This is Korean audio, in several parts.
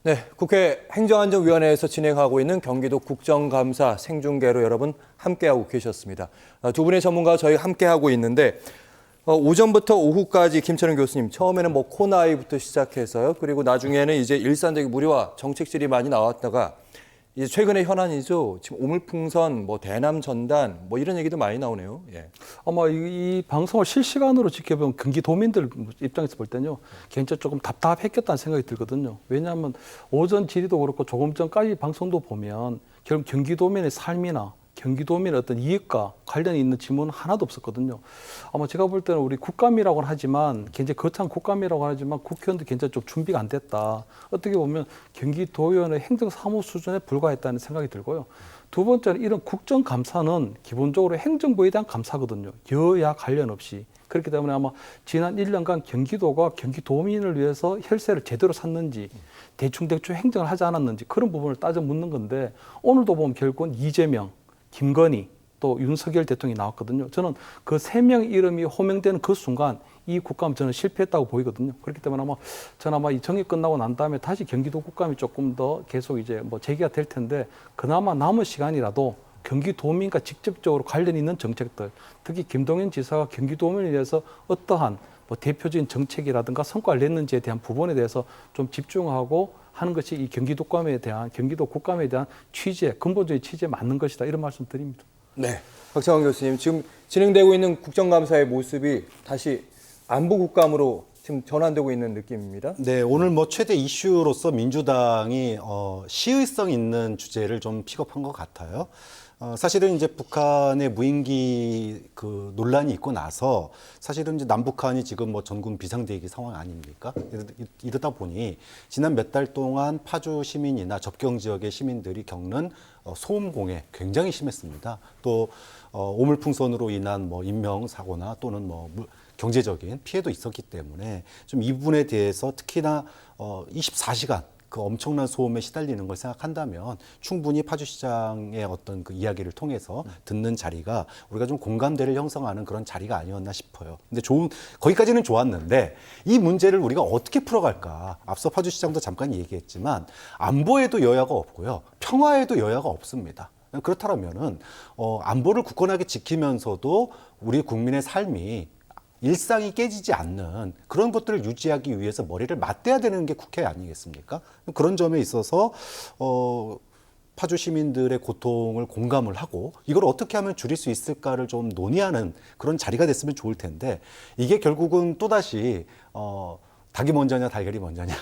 네, 국회 행정안전위원회에서 진행하고 있는 경기도 국정감사 생중계로 여러분 함께하고 계셨습니다. 두 분의 전문가와 저희 함께하고 있는데 오전부터 오후까지 김철은 교수님 처음에는 뭐 코나이부터 시작해서요. 그리고 나중에는 이제 일산적인 무리와 정책질이 많이 나왔다가 이제 최근의 현안이죠. 지금 오물풍선, 뭐 대남 전단, 뭐 이런 얘기도 많이 나오네요. 예. 아마 이 방송을 실시간으로 지켜본 경기도민들 입장에서 볼 때는요, 개인적으로 조금 답답했겠다는 생각이 들거든요. 왜냐하면 오전 질의도 그렇고 조금 전까지 방송도 보면 결국 경기도민의 삶이나 경기도민의 어떤 이익과 관련이 있는 질문은 하나도 없었거든요. 아마 제가 볼 때는 우리 국감이라고는 하지만 굉장히 거창 국감이라고 하지만 국회의원도 굉장히 좀 준비가 안 됐다. 어떻게 보면 경기도의원의 행정사무 수준에 불과했다는 생각이 들고요. 두 번째는 이런 국정감사는 기본적으로 행정부에 대한 감사거든요. 여야 관련 없이. 그렇기 때문에 아마 지난 1년간 경기도가 경기도민을 위해서 혈세를 제대로 샀는지 대충 행정을 하지 않았는지 그런 부분을 따져 묻는 건데 오늘도 보면 결국은 이재명, 김건희 또 윤석열 대통령이 나왔거든요. 저는 그 세 명 이름이 호명되는 그 순간 이 국감 저는 실패했다고 보이거든요. 그렇기 때문에 저는 아마 이 정기 끝나고 난 다음에 다시 경기도 국감이 조금 더 계속 이제 뭐 재개가 될 텐데 그나마 남은 시간이라도 경기도민과 직접적으로 관련 있는 정책들, 특히 김동연 지사가 경기도민에 대해서 어떠한 뭐 대표적인 정책이라든가 성과를 냈는지에 대한 부분에 대해서 좀 집중하고 하는 것이 이 경기도 국감에 대한 취지에, 근본적인 취지에 맞는 것이다. 이런 말씀 드립니다. 네. 박창원 교수님, 지금 진행되고 있는 국정감사의 모습이 다시 안보 국감으로 지금 전환되고 있는 느낌입니다. 네, 오늘 뭐 최대 이슈로서 민주당이 시의성 있는 주제를 좀 픽업한 것 같아요. 사실은 이제 북한의 무인기 그 논란이 있고 나서 사실은 이제 남북한이 지금 뭐 전군 비상대기 상황 아닙니까? 이러다 보니 지난 몇 달 동안 파주 시민이나 접경 지역의 시민들이 겪는 소음 공해 굉장히 심했습니다. 또 오물풍선으로 인한 뭐 인명 사고나 또는 뭐 경제적인 피해도 있었기 때문에 좀 이 부분에 대해서 특히나 24시간 그 엄청난 소음에 시달리는 걸 생각한다면 충분히 파주시장의 어떤 그 이야기를 통해서 듣는 자리가 우리가 좀 공감대를 형성하는 그런 자리가 아니었나 싶어요. 근데 거기까지는 좋았는데 이 문제를 우리가 어떻게 풀어갈까? 앞서 파주시장도 잠깐 얘기했지만 안보에도 여야가 없고요. 평화에도 여야가 없습니다. 그렇다면은 안보를 굳건하게 지키면서도 우리 국민의 삶이 일상이 깨지지 않는 그런 것들을 유지하기 위해서 머리를 맞대야 되는 게 국회 아니겠습니까? 그런 점에 있어서 파주 시민들의 고통을 공감을 하고 이걸 어떻게 하면 줄일 수 있을까를 좀 논의하는 그런 자리가 됐으면 좋을 텐데 이게 결국은 또다시 닭이 먼저냐 달걀이 먼저냐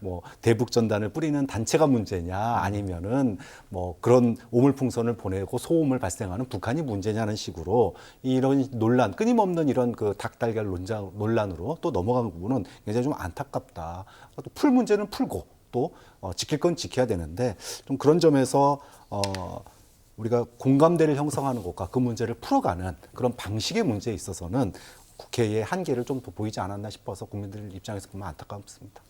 뭐 대북 전단을 뿌리는 단체가 문제냐 아니면은 뭐 그런 오물풍선을 보내고 소음을 발생하는 북한이 문제냐는 식으로 이런 논란 끊임없는 이런 그 닭달걀 논란으로 또 넘어간 부분은 굉장히 좀 안타깝다. 또 풀 문제는 풀고 또 지킬 건 지켜야 되는데 좀 그런 점에서 우리가 공감대를 형성하는 것과 그 문제를 풀어가는 그런 방식의 문제에 있어서는 국회의 한계를 좀 더 보이지 않았나 싶어서 국민들 입장에서 보면 안타깝습니다.